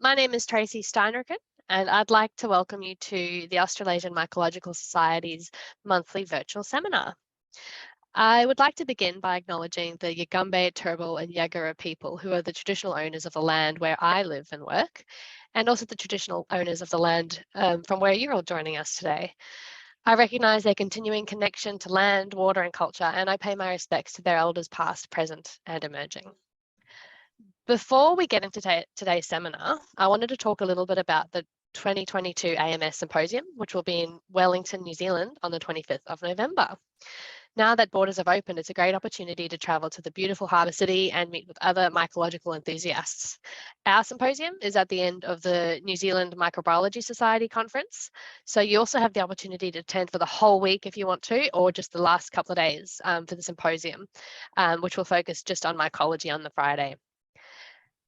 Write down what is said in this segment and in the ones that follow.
My name is Tracy Steinricken, and I'd like to welcome you to the Australasian Mycological Society's monthly virtual seminar. I would like to begin by acknowledging the Yugambeh, Turrbal and Yagara people who are the traditional owners of the land where I live and work, and also the traditional owners of the land from where you're all joining us today. I recognise their continuing connection to land, water and culture, and I pay my respects to their elders past, present and emerging. Before we get into today's seminar, I wanted to talk a little bit about the 2022 AMS Symposium, which will be in Wellington, New Zealand on the 25th of November. Now that borders have opened, it's a great opportunity to travel to the beautiful harbour city and meet with other mycological enthusiasts. Our symposium is at the end of the New Zealand Microbiology Society conference, so you also have the opportunity to attend for the whole week if you want to, or just the last couple of days for the symposium, which will focus just on mycology on the Friday.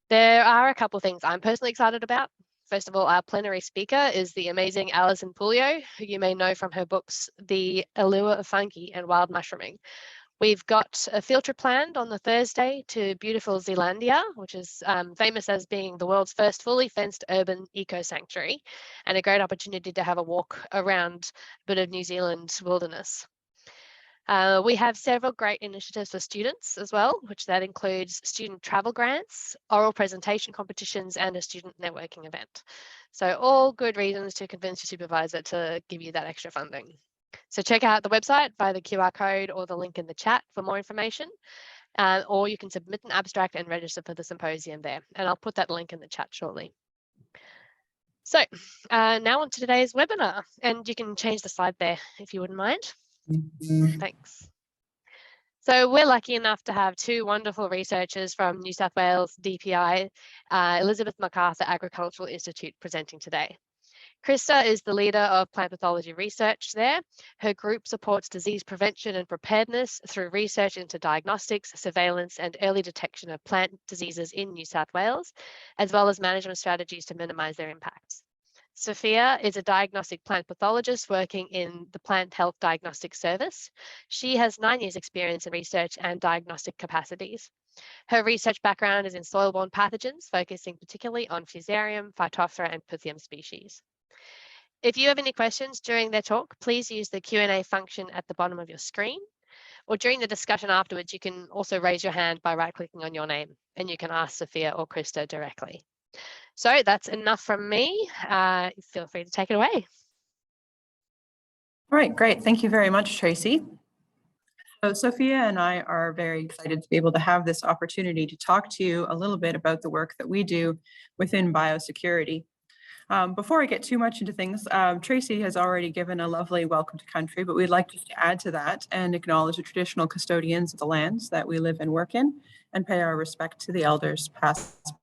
There are a couple of things I'm personally excited about. First of all, our plenary speaker is the amazing Alison Pulio, who you may know from her books, The Allure of Fungi and Wild Mushrooming. We've got a field trip planned on the Thursday to beautiful Zealandia, which is famous as being the world's first fully fenced urban eco-sanctuary, and a great opportunity to have a walk around a bit of New Zealand wilderness. We have several great initiatives for students as well, which that includes student travel grants, oral presentation competitions, and a student networking event. So all good reasons to convince your supervisor to give you that extra funding. So check out the website via the QR code or the link in the chat for more information, or you can submit an abstract and register for the symposium there. And I'll put that link in the chat shortly. So now on to today's webinar, and you can change the slide there if you wouldn't mind. Thanks. So we're lucky enough to have two wonderful researchers from New South Wales DPI, Elizabeth MacArthur Agricultural Institute, presenting today. Krista is the leader of plant pathology research there. Her group supports disease prevention and preparedness through research into diagnostics, surveillance and early detection of plant diseases in New South Wales, as well as management strategies to minimise their impacts. Sophia is a diagnostic plant pathologist working in the Plant Health Diagnostic Service. She has 9 years experience in research and diagnostic capacities. Her research background is in soil-borne pathogens, focusing particularly on Fusarium, Phytophthora and Pythium species. If you have any questions during their talk, please use the Q&A function at the bottom of your screen, or during the discussion afterwards, you can also raise your hand by right-clicking on your name, and you can ask Sophia or Krista directly. So that's enough from me. Feel free to take it away. All right, great. Thank you very much, Tracy. So Sophia and I are very excited to be able to have this opportunity to talk to you a little bit about the work that we do within biosecurity. Before I get too much into things, Tracy has already given a lovely welcome to country, but we'd like just to add to that and acknowledge the traditional custodians of the lands that we live and work in, and pay our respect to the elders past.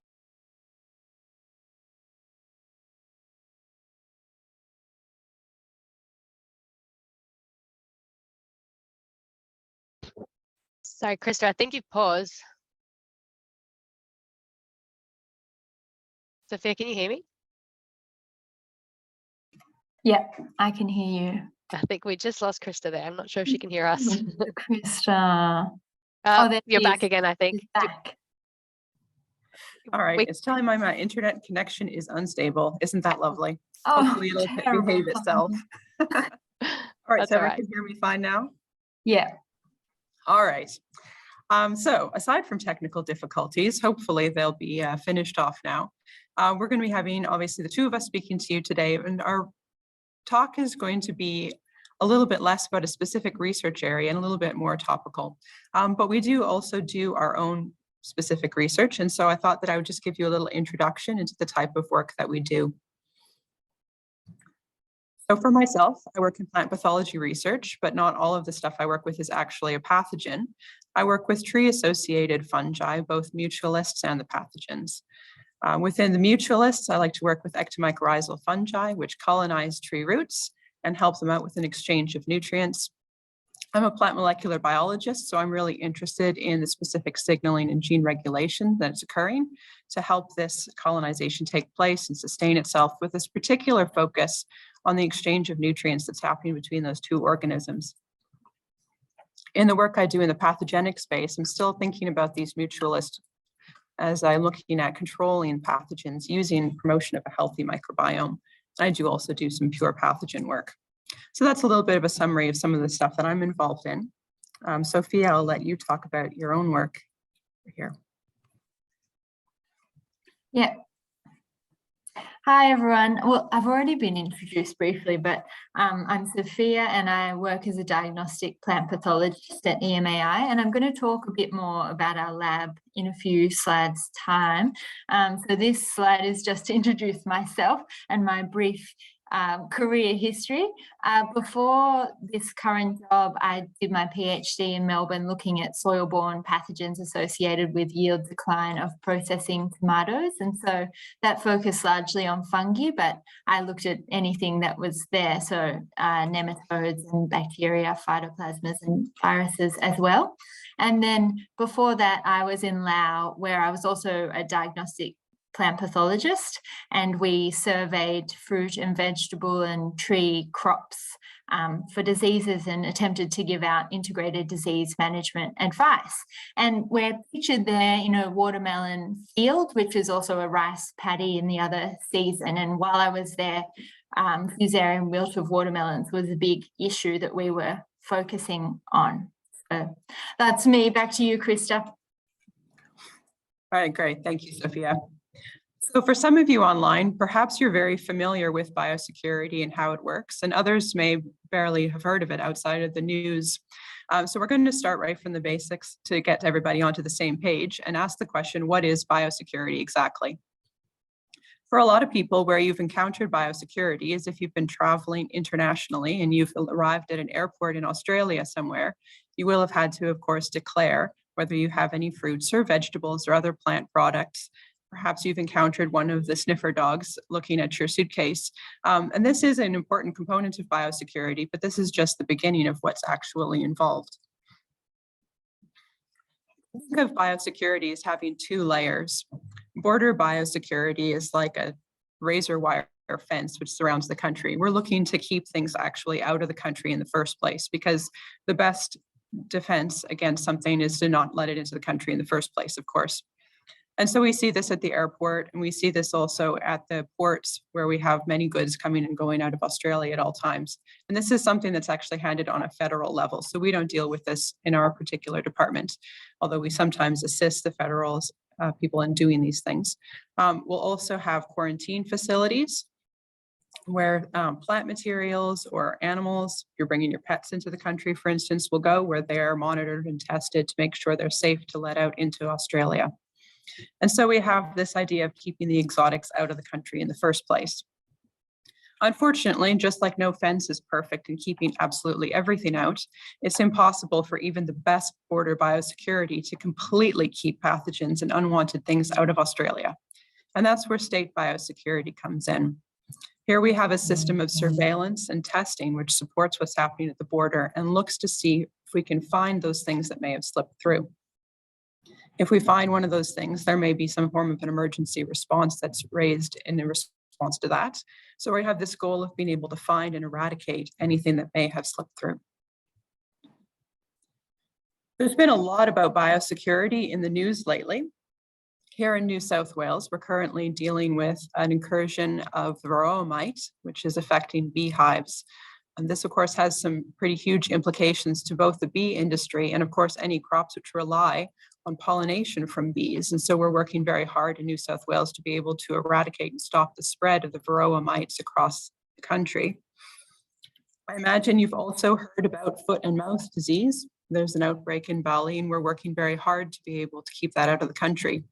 Sorry, Krista, I think you've paused. Sophia, can you hear me? Yeah, I can hear you. I think we just lost Krista there. I'm not sure if she can hear us. Krista. You're back again, I think. Back. All right, it's telling my internet connection is unstable. Isn't that lovely? Oh, hopefully it'll behave itself. All right, That's so all right. everyone can hear me fine now? Yeah. All right. So aside from technical difficulties, hopefully they'll be finished off now. We're going to be having, obviously, the two of us speaking to you today, and our talk is going to be a little bit less about a specific research area and a little bit more topical. But we do also do our own specific research, and so I thought that I would just give you a little introduction into the type of work that we do. So for myself, I work in plant pathology research, but not all of the stuff I work with is actually a pathogen. I work with tree-associated fungi, both mutualists and the pathogens. Within the mutualists, I like to work with ectomycorrhizal fungi, which colonize tree roots and help them out with an exchange of nutrients. I'm a plant molecular biologist, so I'm really interested in the specific signaling and gene regulation that's occurring to help this colonization take place and sustain itself, with this particular focus on the exchange of nutrients that's happening between those two organisms. In the work I do in the pathogenic space, I'm still thinking about these mutualist as I'm looking at controlling pathogens using promotion of a healthy microbiome. I do also do some pure pathogen work. So that's a little bit of a summary of some of the stuff that I'm involved in. Sophia, I'll let you talk about your own work here. Yeah. Hi, everyone. Well, I've already been introduced briefly, but I'm Sophia and I work as a diagnostic plant pathologist at EMAI, and I'm going to talk a bit more about our lab in a few slides' time. So this slide is just to introduce myself and my brief career history. Before this current job, I did my PhD in Melbourne looking at soil-borne pathogens associated with yield decline of processing tomatoes. And so that focused largely on fungi, but I looked at anything that was there. So nematodes and bacteria, phytoplasmas and viruses as well. And then before that, I was in Laos, where I was also a diagnostic plant pathologist, and we surveyed fruit and vegetable and tree crops for diseases and attempted to give out integrated disease management advice. And we're pictured there in a watermelon field, which is also a rice paddy in the other season. And while I was there, fusarium wilt of watermelons was a big issue that we were focusing on. So that's me. Back to you, Krista. All right, great. Thank you, Sophia. So for some of you online, perhaps you're very familiar with biosecurity and how it works, and others may barely have heard of it outside of the news. So we're going to start right from the basics to get everybody onto the same page and ask the question, what is biosecurity exactly? For a lot of people, where you've encountered biosecurity is if you've been traveling internationally and you've arrived at an airport in Australia somewhere, you will have had to, of course, declare whether you have any fruits or vegetables or other plant products. Perhaps you've encountered one of the sniffer dogs looking at your suitcase. And this is an important component of biosecurity, but this is just the beginning of what's actually involved. Think of biosecurity as having two layers. Border biosecurity is like a razor wire fence which surrounds the country. We're looking to keep things actually out of the country in the first place, because the best defense against something is to not let it into the country in the first place, of course. And so we see this at the airport, and we see this also at the ports where we have many goods coming and going out of Australia at all times. And this is something that's actually handled on a federal level. So we don't deal with this in our particular department, although we sometimes assist the federal people in doing these things. We'll also have quarantine facilities where plant materials or animals, if you're bringing your pets into the country, for instance, will go where they're monitored and tested to make sure they're safe to let out into Australia. And so we have this idea of keeping the exotics out of the country in the first place. Unfortunately, just like no fence is perfect in keeping absolutely everything out, it's impossible for even the best border biosecurity to completely keep pathogens and unwanted things out of Australia. And that's where state biosecurity comes in. Here we have a system of surveillance and testing which supports what's happening at the border and looks to see if we can find those things that may have slipped through. If we find one of those things, there may be some form of an emergency response that's raised in response to that. So we have this goal of being able to find and eradicate anything that may have slipped through. There's been a lot about biosecurity in the news lately. Here in New South Wales, we're currently dealing with an incursion of varroa mite, which is affecting beehives. And this, of course, has some pretty huge implications to both the bee industry and, of course, any crops which rely on pollination from bees. And so we're working very hard in New South Wales to be able to eradicate and stop the spread of the varroa mites across the country. I imagine you've also heard about foot and mouth disease. There's an outbreak in Bali, and we're working very hard to be able to keep that out of the country.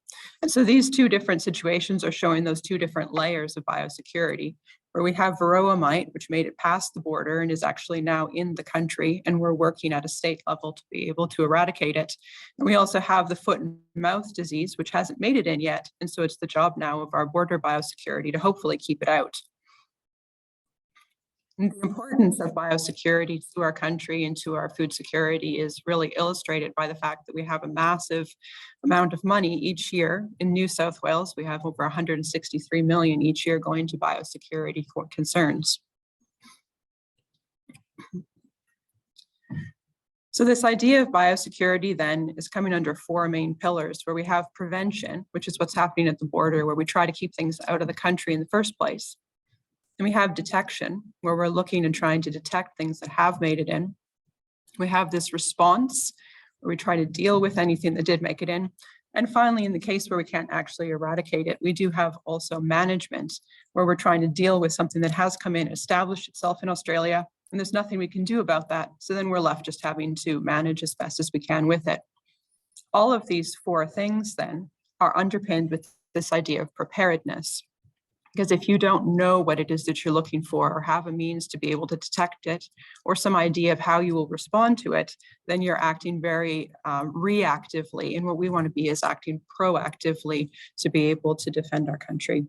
And so these two different situations are showing those two different layers of biosecurity, where we have varroa mite, which made it past the border and is actually now in the country, and we're working at a state level to be able to eradicate it. And we also have the foot and mouth disease, which hasn't made it in yet, and so it's the job now of our border biosecurity to hopefully keep it out. And the importance of biosecurity to our country and to our food security is really illustrated by the fact that we have a massive amount of money each year. In New South Wales, we have over 163 million each year going to biosecurity concerns. So this idea of biosecurity then is coming under four main pillars, where we have prevention, which is what's happening at the border, where we try to keep things out of the country in the first place. Then we have detection, where we're looking and trying to detect things that have made it in. We have this response, where we try to deal with anything that did make it in. And finally, in the case where we can't actually eradicate it, we do have also management, where we're trying to deal with something that has come in, established itself in Australia, and there's nothing we can do about that. So then we're left just having to manage as best as we can with it. All of these four things then are underpinned with this idea of preparedness. Because if you don't know what it is that you're looking for, or have a means to be able to detect it, or some idea of how you will respond to it, then you're acting very reactively. And what we want to be is acting proactively to be able to defend our country.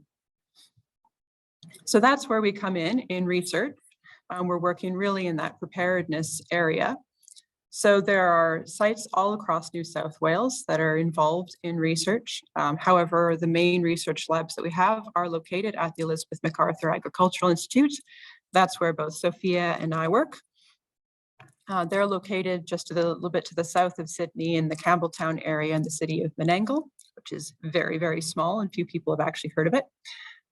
So that's where we come in research. We're working really in that preparedness area. So there are sites all across New South Wales that are involved in research. However, the main research labs that we have are located at the Elizabeth MacArthur Agricultural Institute. That's where both Sophia and I work. They're located just a little bit to the south of Sydney in the Campbelltown area in the city of Menangle, which is very, very small and few people have actually heard of it.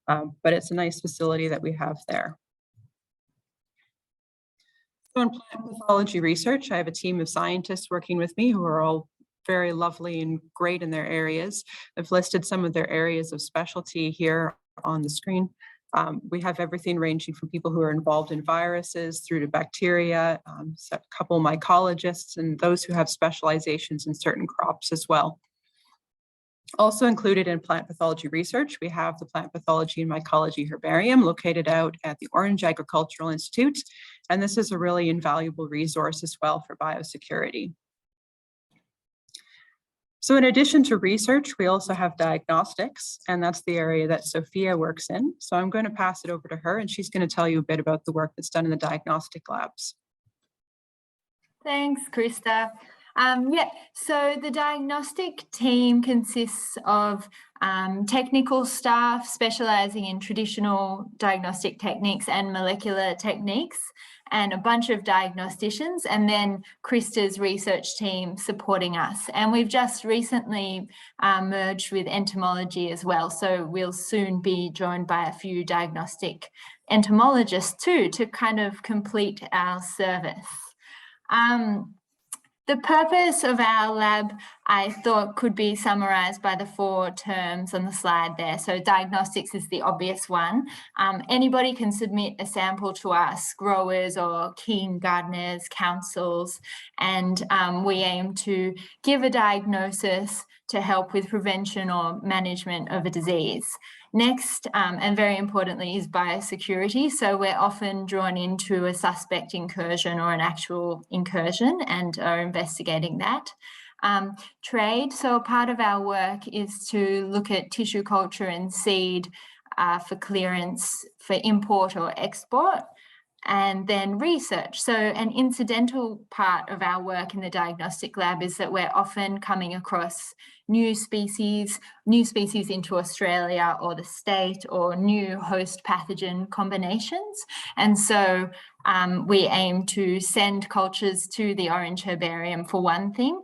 But it's a nice facility that we have there. So in plant pathology research, I have a team of scientists working with me who are all very lovely and great in their areas. I've listed some of their areas of specialty here on the screen. We have everything ranging from people who are involved in viruses through to bacteria, so a couple mycologists, and those who have specializations in certain crops as well. Also included in plant pathology research, we have the Plant Pathology and Mycology Herbarium located out at the Orange Agricultural Institute. And this is a really invaluable resource as well for biosecurity. So in addition to research, we also have diagnostics, and that's the area that Sophia works in. So I'm going to pass it over to her, and she's going to tell you a bit about the work that's done in the diagnostic labs. Thanks, Krista. So the diagnostic team consists of technical staff specialising in traditional diagnostic techniques and molecular techniques, and a bunch of diagnosticians, and then Krista's research team supporting us. And we've just recently merged with entomology as well, so we'll soon be joined by a few diagnostic entomologists too to kind of complete our service. The purpose of our lab, I thought, could be summarised by the four terms on the slide there. So diagnostics is the obvious one. Anybody can submit a sample to us, growers or keen gardeners, councils, and we aim to give a diagnosis to help with prevention or management of a disease. Next, and very importantly, is biosecurity. So we're often drawn into a suspect incursion or an actual incursion and are investigating that. Trade, so part of our work is to look at tissue culture and seed for clearance for import or export. And then research. So an incidental part of our work in the diagnostic lab is that we're often coming across new species into Australia or the state, or new host pathogen combinations. And so we aim to send cultures to the Orange Herbarium for one thing,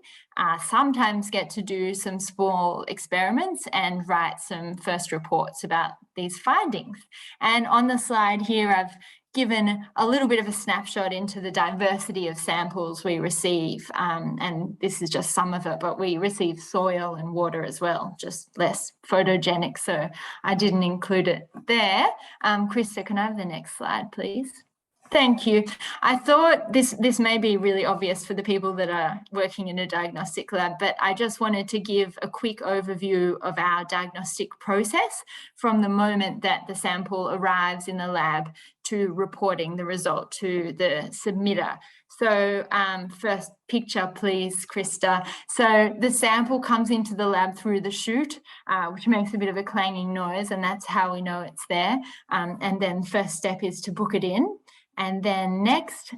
sometimes get to do some small experiments and write some first reports about these findings. And on the slide here, I've given a little bit of a snapshot into the diversity of samples we receive. And this is just some of it, but we receive soil and water as well, just less photogenic. So I didn't include it there. Krista, can I have the next slide, please? Thank you. I thought this may be really obvious for the people that are working in a diagnostic lab, but I just wanted to give a quick overview of our diagnostic process from the moment that the sample arrives in the lab to reporting the result to the submitter. So first picture, please, Krista. So the sample comes into the lab through the chute, which makes a bit of a clanging noise, and that's how we know it's there. And then first step is to book it in. And then next,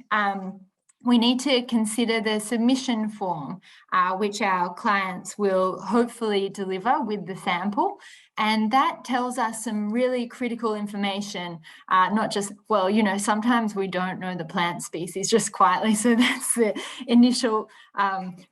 we need to consider the submission form, which our clients will hopefully deliver with the sample. And that tells us some really critical information, not just, well, you know, sometimes we don't know the plant species just quietly. So that's the initial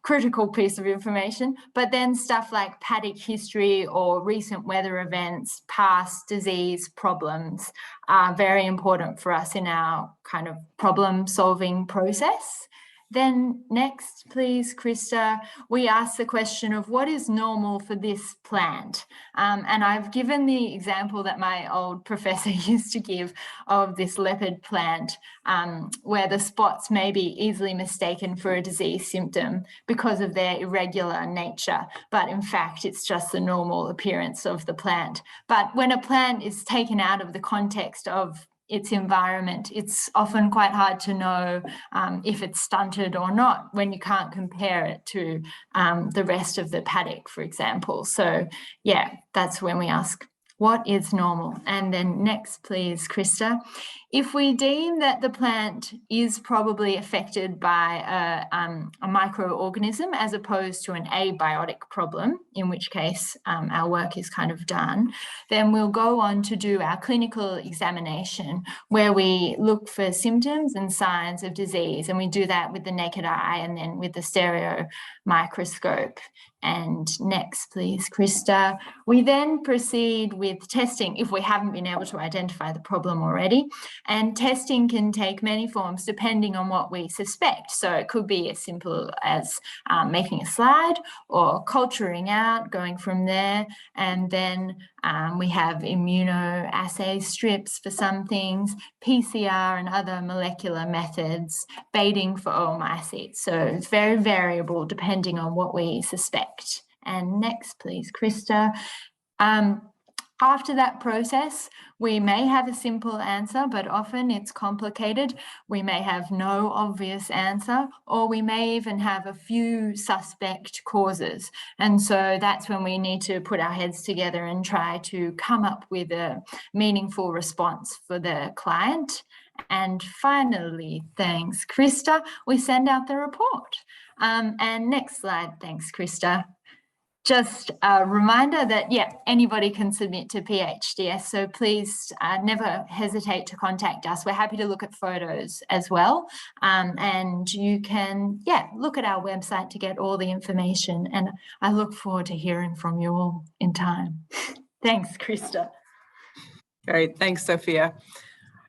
critical piece of information. But then stuff like paddock history or recent weather events, past disease problems are very important for us in our kind of problem solving process. Then next, please, Krista, we ask the question of what is normal for this plant? And I've given the example that my old professor used to give of this leopard plant, where the spots may be easily mistaken for a disease symptom because of their irregular nature. But in fact, it's just the normal appearance of the plant. But when a plant is taken out of the context of its environment, it's often quite hard to know if it's stunted or not when you can't compare it to the rest of the paddock, for example. So yeah, that's when we ask, what is normal? And then next, please, Krista. If we deem that the plant is probably affected by a microorganism as opposed to an abiotic problem, in which case our work is kind of done, then we'll go on to do our clinical examination where we look for symptoms and signs of disease. And we do that with the naked eye and then with the stereo microscope. And next, please, Krista. We then proceed with testing if we haven't been able to identify the problem already. And testing can take many forms depending on what we suspect. So it could be as simple as making a slide or culturing out, going from there. And then we have immunoassay strips for some things, PCR and other molecular methods, baiting for oomycetes. So it's very variable depending on what we suspect. And next, please, Krista. After that process, we may have a simple answer, but often it's complicated. We may have no obvious answer, or we may even have a few suspect causes. And so that's when we need to put our heads together and try to come up with a meaningful response for the client. And finally, thanks, Krista, we send out the report. And next slide, thanks, Krista. Just a reminder that, yeah, anybody can submit to PhDS, so please never hesitate to contact us. We're happy to look at photos as well. And you can, yeah, look at our website to get all the information. And I look forward to hearing from you all in time. Thanks, Krista. Great, thanks, Sophia.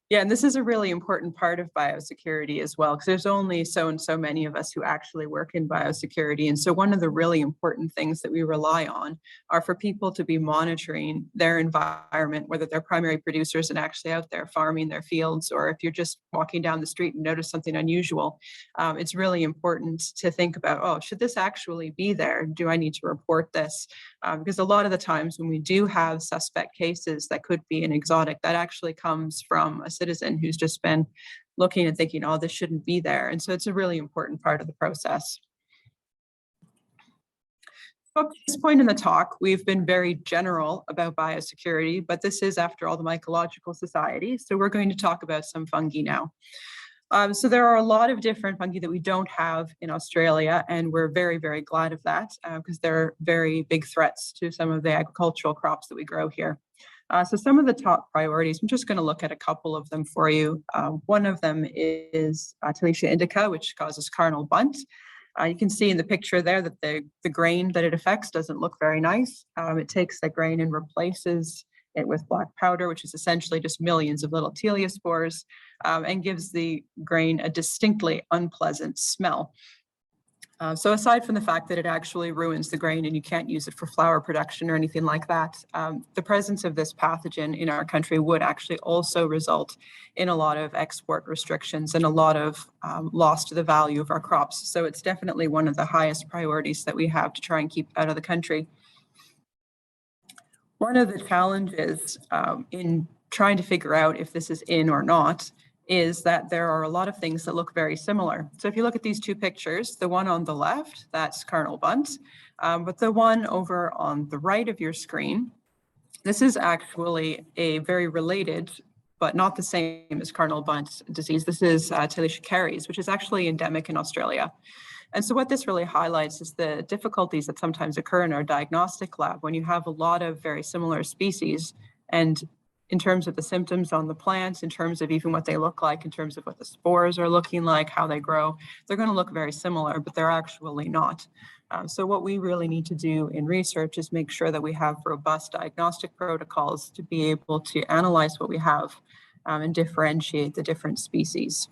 Yeah, and this is a really important part of biosecurity as well, because there's only so many of us who actually work in biosecurity. And so one of the really important things that we rely on are for people to be monitoring their environment, whether they're primary producers and actually out there farming their fields, or if you're just walking down the street and notice something unusual. It's really important to think about, oh, should this actually be there? Do I need to report this? Because a lot of the times when we do have suspect cases that could be an exotic, that actually comes from a citizen who's just been looking and thinking, oh, this shouldn't be there. And so it's a really important part of the process. So at this point in the talk, we've been very general about biosecurity, but this is, after all, the Mycological Society. So we're going to talk about some fungi now. So there are a lot of different fungi that we don't have in Australia, and we're very, very glad of that because they're very big threats to some of the agricultural crops that we grow here. So some of the top priorities, I'm just going to look at a couple of them for you. One of them is Tilletia indica, which causes carnal bunt. You can see in the picture there that the grain that it affects doesn't look very nice. It takes that grain and replaces it with black powder, which is essentially just millions of little teliospores, and gives the grain a distinctly unpleasant smell. So aside from the fact that it actually ruins the grain and you can't use it for flour production or anything like that, the presence of this pathogen in our country would actually also result in a lot of export restrictions and a lot of loss to the value of our crops. So it's definitely one of the highest priorities that we have to try and keep out of the country. One of the challenges in trying to figure out if this is in or not is that there are a lot of things that look very similar. So if you look at these two pictures, the one on the left, that's carnal bunt, but the one over on the right of your screen, this is actually a very related, but not the same as carnal bunt disease. This is Tilletia caries, which is actually endemic in Australia. And so what this really highlights is the difficulties that sometimes occur in our diagnostic lab when you have a lot of very similar species, and in terms of the symptoms on the plants, in terms of even what they look like, in terms of what the spores are looking like, how they grow, they're going to look very similar, but they're actually not. So what we really need to do in research is make sure that we have robust diagnostic protocols to be able to analyze what we have and differentiate the different species.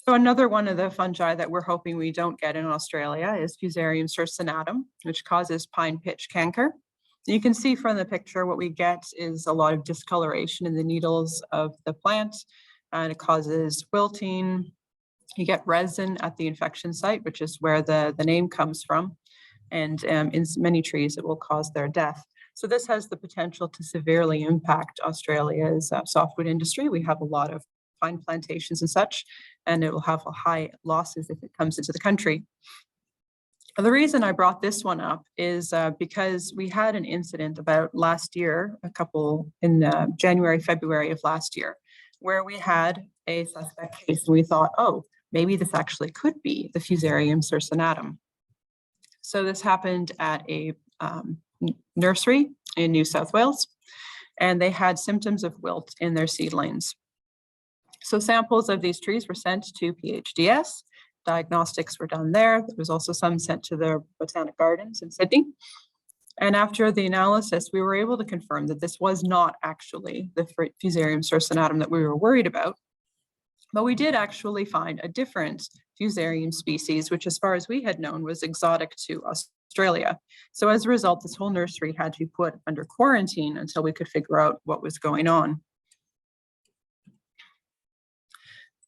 So another one of the fungi that we're hoping we don't get in Australia is Fusarium circinatum, which causes pine pitch canker. You can see from the picture what we get is a lot of discoloration in the needles of the plant, and it causes wilting. You get resin at the infection site, which is where the name comes from. And in many trees, it will cause their death. So this has the potential to severely impact Australia's softwood industry. We have a lot of pine plantations and such, and it will have high losses if it comes into the country. The reason I brought this one up is because we had an incident about last year, in January, February of last year, where we had a suspect case and we thought, oh, maybe this actually could be the Fusarium circinatum. So this happened at a nursery in New South Wales, and they had symptoms of wilt in their seedlings. So samples of these trees were sent to PHDS. Diagnostics were done there. There was also some sent to the Botanic Gardens in Sydney. And after the analysis, we were able to confirm that this was not actually the Fusarium circinatum that we were worried about. But we did actually find a different Fusarium species, which as far as we had known was exotic to Australia. So as a result, this whole nursery had to be put under quarantine until we could figure out what was going on.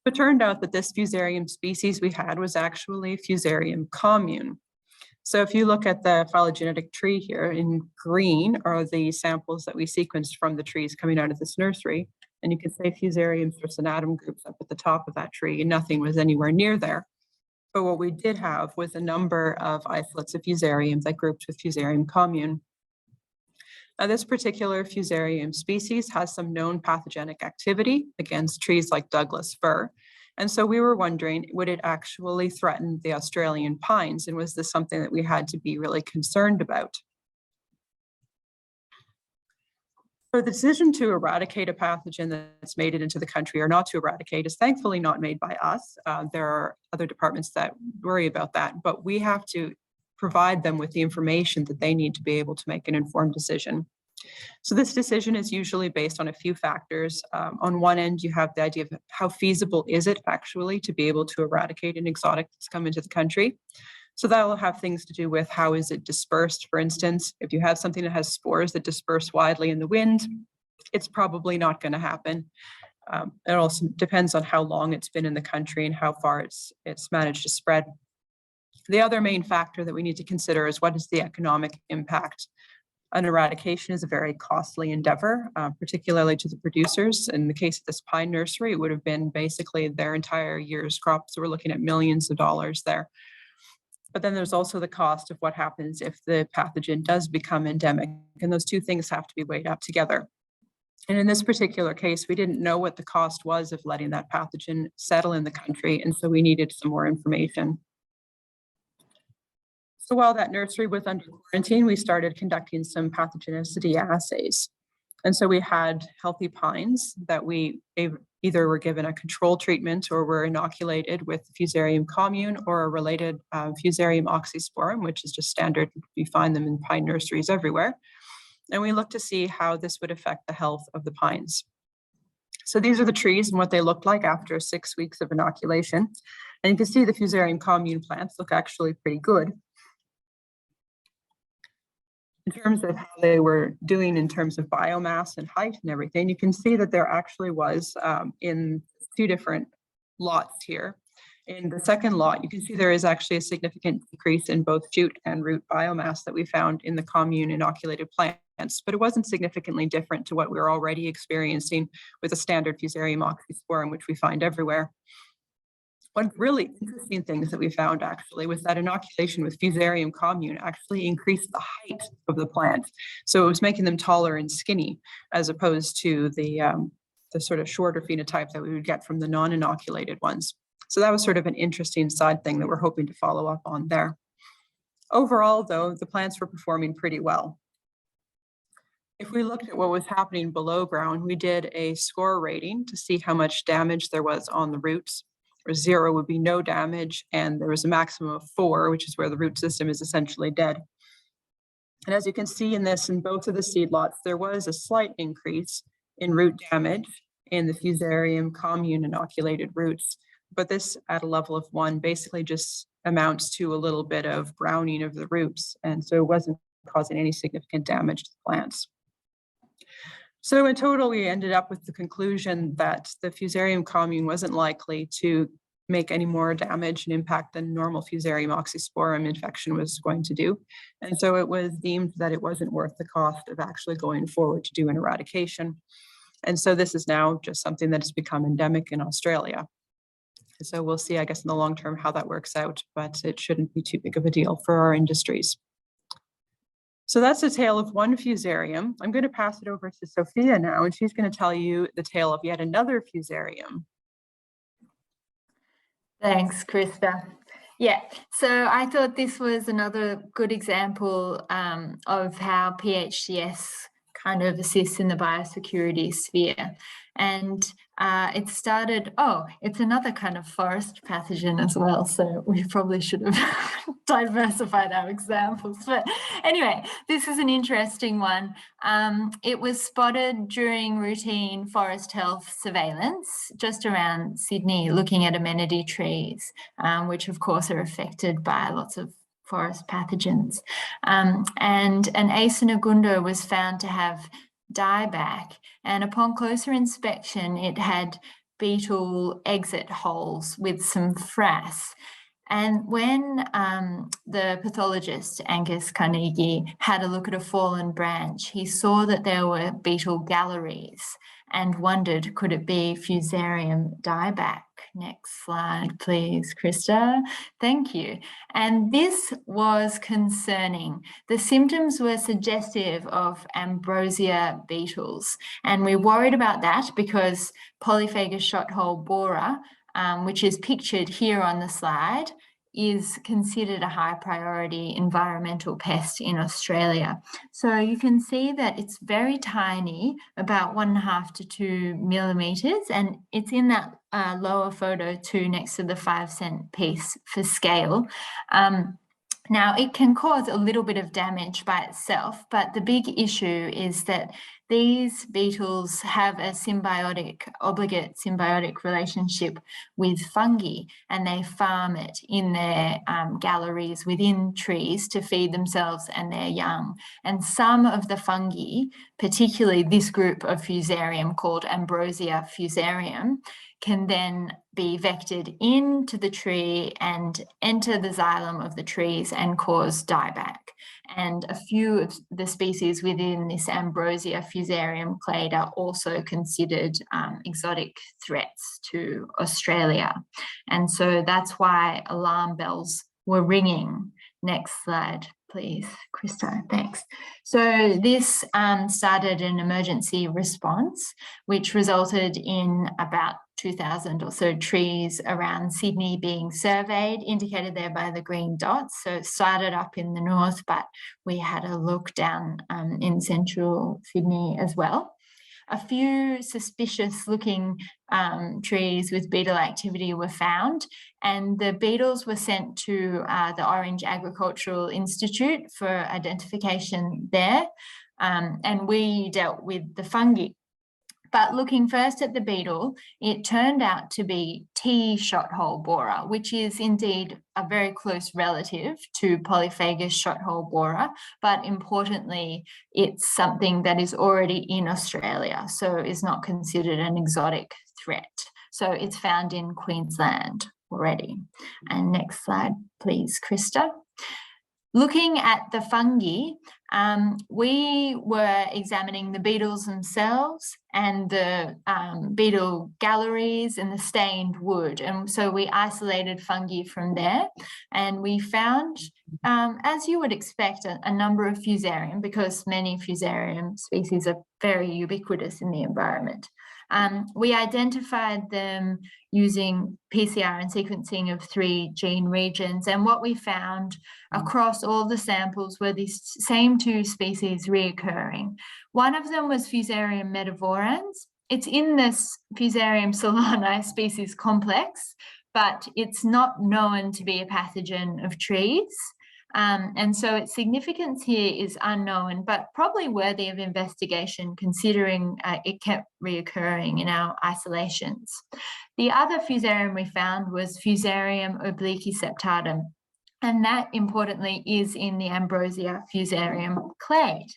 It turned out that this Fusarium species we had was actually Fusarium commune. So if you look at the phylogenetic tree here, in green are the samples that we sequenced from the trees coming out of this nursery. And you can say Fusarium circinatum groups up at the top of that tree, and nothing was anywhere near there. But what we did have was a number of isolates of Fusarium that grouped with Fusarium commune. Now, this particular Fusarium species has some known pathogenic activity against trees like Douglas fir. And so we were wondering, would it actually threaten the Australian pines? And was this something that we had to be really concerned about? So the decision to eradicate a pathogen that's made it into the country or not to eradicate is thankfully not made by us. There are other departments that worry about that, but we have to provide them with the information that they need to be able to make an informed decision. So this decision is usually based on a few factors. On one end, you have the idea of how feasible is it actually to be able to eradicate an exotic that's come into the country. So that will have things to do with how is it dispersed. For instance, if you have something that has spores that disperse widely in the wind, it's probably not going to happen. It also depends on how long it's been in the country and how far it's managed to spread. The other main factor that we need to consider is what is the economic impact. An eradication is a very costly endeavor, particularly to the producers. In the case of this pine nursery, it would have been basically their entire year's crop. So we're looking at millions of dollars there. But then there's also the cost of what happens if the pathogen does become endemic. And those two things have to be weighed up together. And in this particular case, we didn't know what the cost was of letting that pathogen settle in the country. And so we needed some more information. So while that nursery was under quarantine, we started conducting some pathogenicity assays. And so we had healthy pines that we either were given a control treatment or were inoculated with Fusarium commune or a related Fusarium oxysporum, which is just standard. You find them in pine nurseries everywhere. And we looked to see how this would affect the health of the pines. So these are the trees and what they looked like after 6 weeks of inoculation. And you can see the Fusarium commune plants look actually pretty good. In terms of how they were doing in terms of biomass and height and everything, you can see that there actually was in two different lots here. In the second lot, you can see there is actually a significant decrease in both shoot and root biomass that we found in the commune inoculated plants, but it wasn't significantly different to what we were already experiencing with a standard Fusarium oxysporum, which we find everywhere. One really interesting things that we found actually was that inoculation with Fusarium commune actually increased the height of the plant. So it was making them taller and skinny as opposed to the the sort of shorter phenotype that we would get from the non-inoculated ones. So that was sort of an interesting side thing that we're hoping to follow up on there. Overall, though, the plants were performing pretty well. If we looked at what was happening below ground, we did a score rating to see how much damage there was on the roots. Or 0 would be no damage, and there was a maximum of 4, which is where the root system is essentially dead. And as you can see in this, in both of the seed lots, there was a slight increase in root damage in the Fusarium commune inoculated roots. But this at a level of 1 basically just amounts to a little bit of browning of the roots. And so it wasn't causing any significant damage to the plants. So in total, we ended up with the conclusion that the Fusarium commune wasn't likely to make any more damage and impact than normal Fusarium oxysporum infection was going to do. And so it was deemed that it wasn't worth the cost of actually going forward to do an eradication. And so this is now just something that has become endemic in Australia. So we'll see, I guess, in the long term how that works out, but it shouldn't be too big of a deal for our industries. So that's the tale of one Fusarium. I'm going to pass it over to Sophia now, and she's going to tell you the tale of yet another Fusarium. Thanks, Krista. Yeah, so I thought this was another good example of how PHCS kind of assists in the biosecurity sphere. And it started, it's another kind of forest pathogen as well. So we probably should have diversified our examples. But anyway, this is an interesting one. It was spotted during routine forest health surveillance just around Sydney, looking at amenity trees, which of course are affected by lots of forest pathogens. And an Acinogunda was found to have dieback, and upon closer inspection, it had beetle exit holes with some frass. And when the pathologist, Angus Carnegie, had a look at a fallen branch, he saw that there were beetle galleries and wondered, could it be Fusarium dieback? Next slide, please, Krista. Thank you. And this was concerning. The symptoms were suggestive of ambrosia beetles. And we worried about that because polyphagous shot-hole borer, which is pictured here on the slide, is considered a high priority environmental pest in Australia. So you can see that it's very tiny, about 1.5 to 2 millimeters, and it's in that lower photo too, next to the 5-cent piece for scale. Now, it can cause a little bit of damage by itself, but the big issue is that these beetles have a obligate symbiotic relationship with fungi, and they farm it in their galleries within trees to feed themselves and their young. And some of the fungi, particularly this group of Fusarium called Ambrosia fusarium, can then be vectored into the tree and enter the xylem of the trees and cause dieback. And a few of the species within this Ambrosia fusarium clade are also considered exotic threats to Australia. And so that's why alarm bells were ringing. Next slide, please, Krista, thanks. So this started an emergency response, which resulted in about 2,000 or so trees around Sydney being surveyed, indicated there by the green dots. So it started up in the north, but we had a look down in central Sydney as well. A few suspicious looking trees with beetle activity were found, and the beetles were sent to the Orange Agricultural Institute for identification there, and we dealt with the fungi. But looking first at the beetle, it turned out to be T shot-hole borer, which is indeed a very close relative to polyphagous shot-hole borer, but importantly, it's something that is already in Australia, so is not considered an exotic threat. So it's found in Queensland already. And next slide, please, Krista. Looking at the fungi, We were examining the beetles themselves and the beetle galleries and the stained wood. And so we isolated fungi from there, and we found, as you would expect, a number of fusarium, because many fusarium species are very ubiquitous in the environment. We identified them using PCR and sequencing of 3 gene regions. And what we found across all the samples were these same 2 species reoccurring. One of them was Fusarium metavorans. It's in this Fusarium solani species complex, but it's not known to be a pathogen of trees. And so its significance here is unknown, but probably worthy of investigation, considering it kept reoccurring in our isolations. The other fusarium we found was Fusarium obliquiseptatum, and that importantly is in the Ambrosia fusarium clade.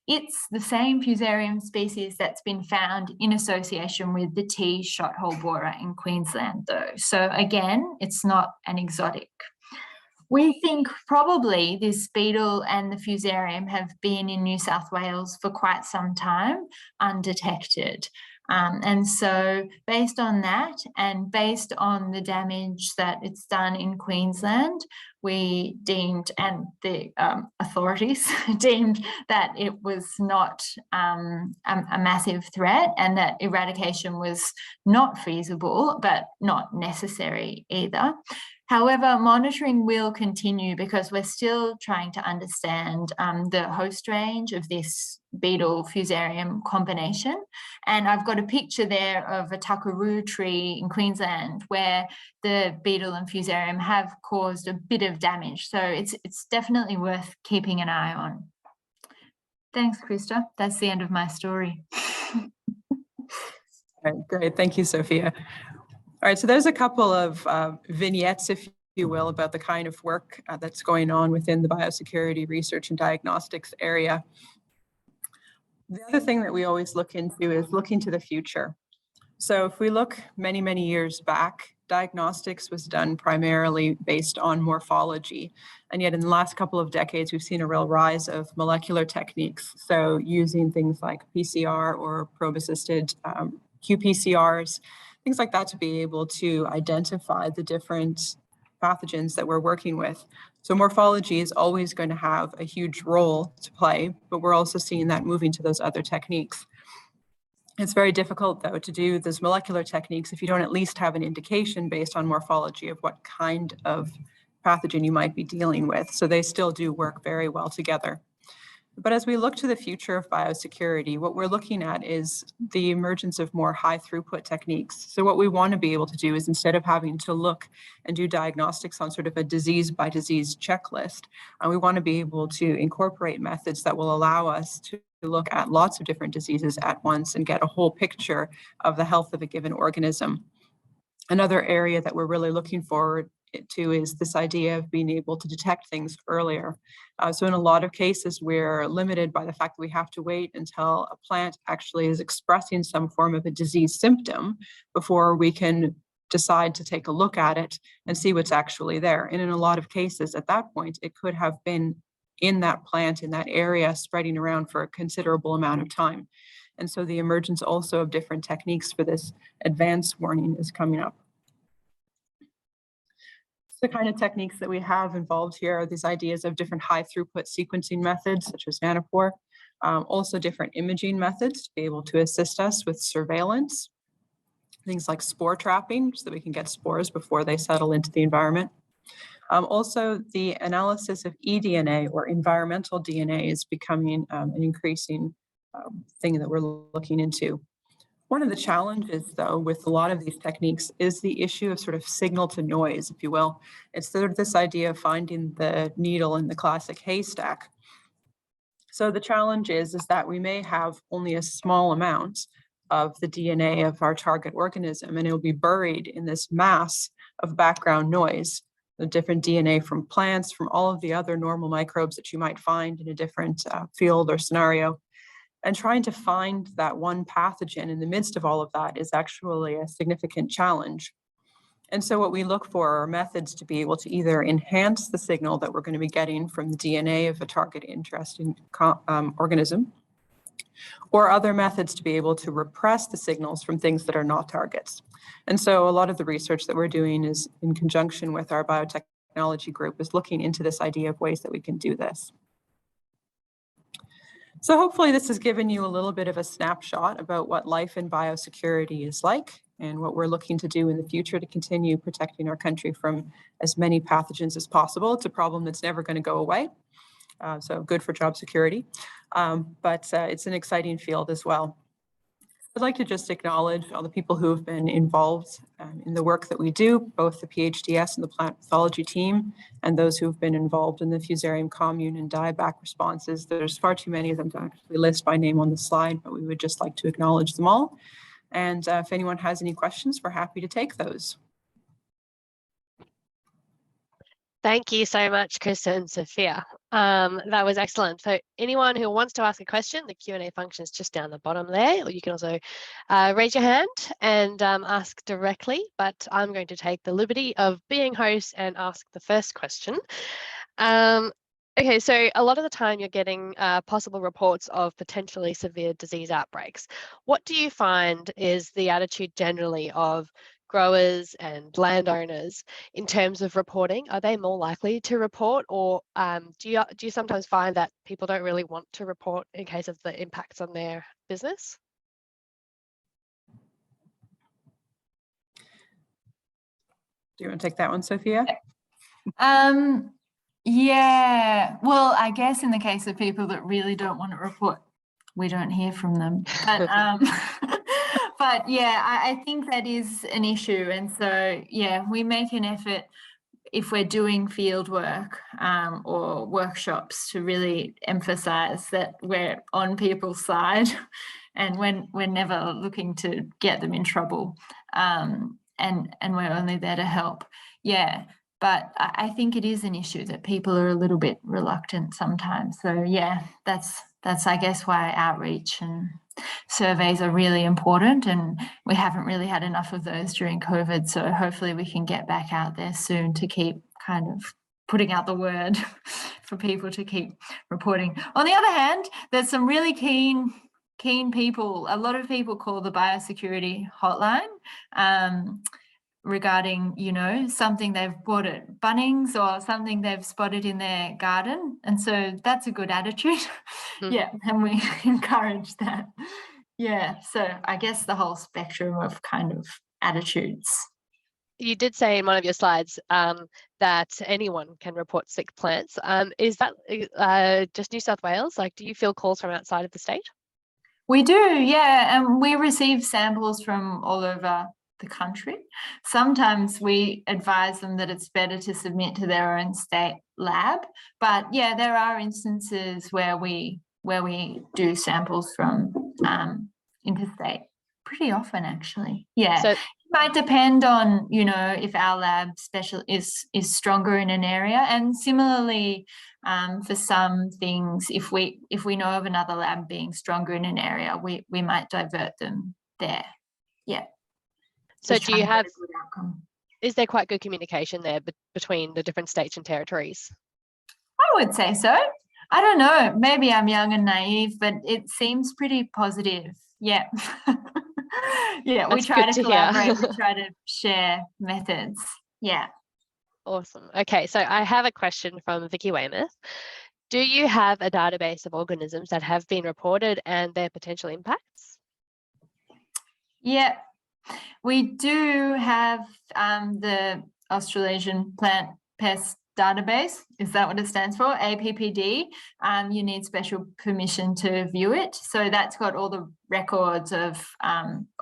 It's the same fusarium species that's been found in association with the tea shothole borer in Queensland, though. So again, it's not an exotic. We think probably this beetle and the fusarium have been in New South Wales for quite some time, undetected. And so based on that, and based on the damage that it's done in Queensland, we deemed, and the authorities deemed, that it was not a massive threat, and that eradication was not feasible, but not necessary either. However, monitoring will continue, because we're still trying to understand the host range of this beetle fusarium combination. And I've got a picture there of a tuckaroo tree in Queensland where the beetle and fusarium have caused a bit of damage. So it's definitely worth keeping an eye on. Thanks, Krista. That's the end of my story. Great, thank you, Sophia. All right, so there's a couple of vignettes, if you will, about the kind of work that's going on within the biosecurity research and diagnostics area. The other thing that we always look into is looking to the future. So if we look many, many years back, diagnostics was done primarily based on morphology. And yet in the last couple of decades, we've seen a real rise of molecular techniques. So using things like PCR or probe-assisted qPCRs, things like that, to be able to identify the different pathogens that we're working with. So morphology is always going to have a huge role to play, but we're also seeing that moving to those other techniques. It's very difficult, though, to do those molecular techniques if you don't at least have an indication based on morphology of what kind of pathogen you might be dealing with. So they still do work very well together. But as we look to the future of biosecurity, what we're looking at is the emergence of more high throughput techniques. So what we want to be able to do is, instead of having to look and do diagnostics on sort of a disease by disease checklist, we want to be able to incorporate methods that will allow us to look at lots of different diseases at once and get a whole picture of the health of a given organism. Another area that we're really looking forward to is this idea of being able to detect things earlier. So in a lot of cases, we're limited by the fact that we have to wait until a plant actually is expressing some form of a disease symptom before we can decide to take a look at it and see what's actually there. And in a lot of cases, at that point, it could have been in that plant, in that area, spreading around for a considerable amount of time. And so the emergence also of different techniques for this advanced warning is coming up. The kind of techniques that we have involved here are these ideas of different high throughput sequencing methods, such as nanopore, also different imaging methods to be able to assist us with surveillance, things like spore trapping, so that we can get spores before they settle into the environment. Also, the analysis of eDNA, or environmental DNA, is becoming an increasing thing that we're looking into. One of the challenges, though, with a lot of these techniques is the issue of sort of signal to noise, if you will. It's sort of this idea of finding the needle in the classic haystack. So the challenge is that we may have only a small amount of the DNA of our target organism, and it will be buried in this mass of background noise, the different DNA from plants, from all of the other normal microbes that you might find in a different field or scenario. And trying to find that one pathogen in the midst of all of that is actually a significant challenge. And so what we look for are methods to be able to either enhance the signal that we're going to be getting from the DNA of a target interesting organism, or other methods to be able to repress the signals from things that are not targets. And so a lot of the research that we're doing is in conjunction with our biotechnology group is looking into this idea of ways that we can do this. So hopefully this has given you a little bit of a snapshot about what life in biosecurity is like and what we're looking to do in the future to continue protecting our country from as many pathogens as possible. It's a problem that's never going to go away. So good for job security, but it's an exciting field as well. I'd like to just acknowledge all the people who have been involved in the work that we do, both the PhDS and the plant pathology team, and those who have been involved in the fusarium commune and dieback responses. There's far too many of them to actually list by name on the slide, but we would just like to acknowledge them all. And if anyone has any questions, we're happy to take those. Thank you so much, Krista and Sophia. That was excellent. So anyone who wants to ask a question, the Q&A function is just down the bottom there, or you can also raise your hand and ask directly, but I'm going to take the liberty of being host and ask the first question. Okay, so a lot of the time you're getting possible reports of potentially severe disease outbreaks. What do you find is the attitude generally of growers and landowners in terms of reporting? Are they more likely to report, or do you sometimes find that people don't really want to report in case of the impacts on their business? Do you want to take that one, Sophia? Yeah, well, I guess in the case of people that really don't want to report, we don't hear from them. But but yeah, I think that is an issue. And so, yeah, we make an effort if we're doing field work or workshops to really emphasize that we're on people's side and we're never looking to get them in trouble, and we're only there to help. Yeah. But I think it is an issue that people are a little bit reluctant sometimes. So yeah, that's I guess why outreach and surveys are really important, and we haven't really had enough of those during COVID. So hopefully we can get back out there soon to keep kind of putting out the word for people to keep reporting. On the other hand, there's some really keen people. A lot of people call the biosecurity hotline regarding, you know, something they've bought at Bunnings or something they've spotted in their garden. And so that's a good attitude. Yeah, and we encourage that. Yeah, so I guess the whole spectrum of kind of attitudes. You did say in one of your slides that anyone can report sick plants. Is that just New South Wales? Like, do you feel calls from outside of the state? We do, yeah, and we receive samples from all over the country. Sometimes we advise them that it's better to submit to their own state lab, but yeah, there are instances where we do samples from interstate pretty often, actually. Yeah, so it might depend on, you know, if our lab is stronger in an area, and similarly for some things, if we know of another lab being stronger in an area, we might divert them there. Yeah. So do you have, is there quite good communication there between the different states and territories? I would say so. I don't know, maybe I'm young and naive, but it seems pretty positive. Yeah. Yeah, we try to collaborate, we try to share methods. Yeah. Awesome. Okay, so I have a question from Vicky Weymouth. Do you have a database of organisms that have been reported and their potential impacts? Yeah. We do have the Australasian Plant Pest Database. Is that what it stands for? APPD. You need special permission to view it. So that's got all the records of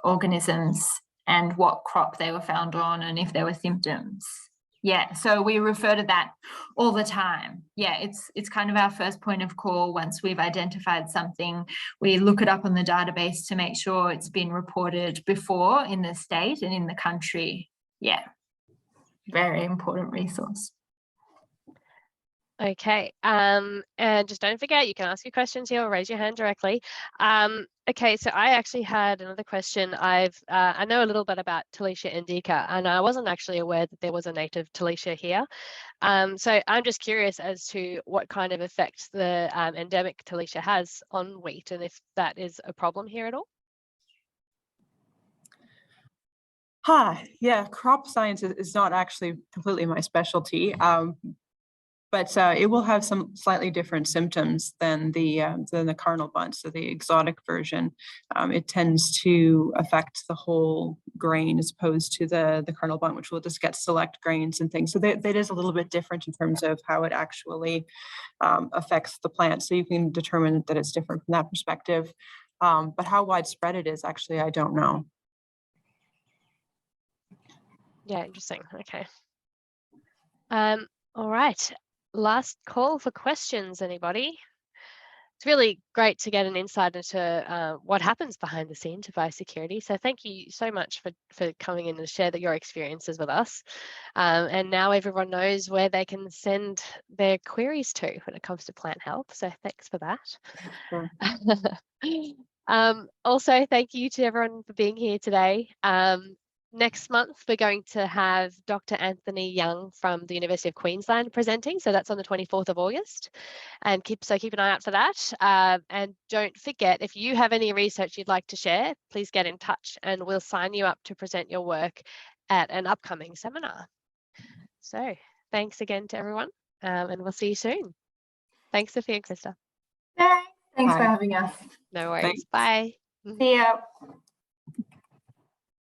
organisms and what crop they were found on and if there were symptoms. Yeah, so we refer to that all the time. Yeah, it's kind of our first point of call. Once we've identified something, we look it up on the database to make sure it's been reported before in the state and in the country. Yeah, very important resource. Okay, and just don't forget, you can ask your questions here or raise your hand directly. Okay, so I actually had another question. I know a little bit about Taletia indica, and I wasn't actually aware that there was a native Taletia here. So I'm just curious as to what kind of effect the endemic Taletia has on wheat, and if that is a problem here at all. Yeah, crop science is not actually completely my specialty, but it will have some slightly different symptoms than the cardinal bunt, so the exotic version. It tends to affect the whole grain as opposed to the cardinal bunt, which will just get select grains and things. So that is a little bit different in terms of how it actually affects the plant. So you can determine that it's different from that perspective. But how widespread it is, actually, I don't know. Yeah, interesting. Okay. All right. Last call for questions, anybody? It's really great to get an insight into what happens behind the scenes of biosecurity. So thank you so much for coming in and share your experiences with us. And now everyone knows where they can send their queries to when it comes to plant health. So thanks for that. Sure. Also, thank you to everyone for being here today. Next month, we're going to have Dr. Anthony Young from the University of Queensland presenting. So that's on the 24th of August. And keep an eye out for that. And don't forget, if you have any research you'd like to share, please get in touch and we'll sign you up to present your work at an upcoming seminar. So thanks again to everyone, and we'll see you soon. Thanks, Sophia and Krista. Thanks for having us. No worries. Thanks. Bye. See ya.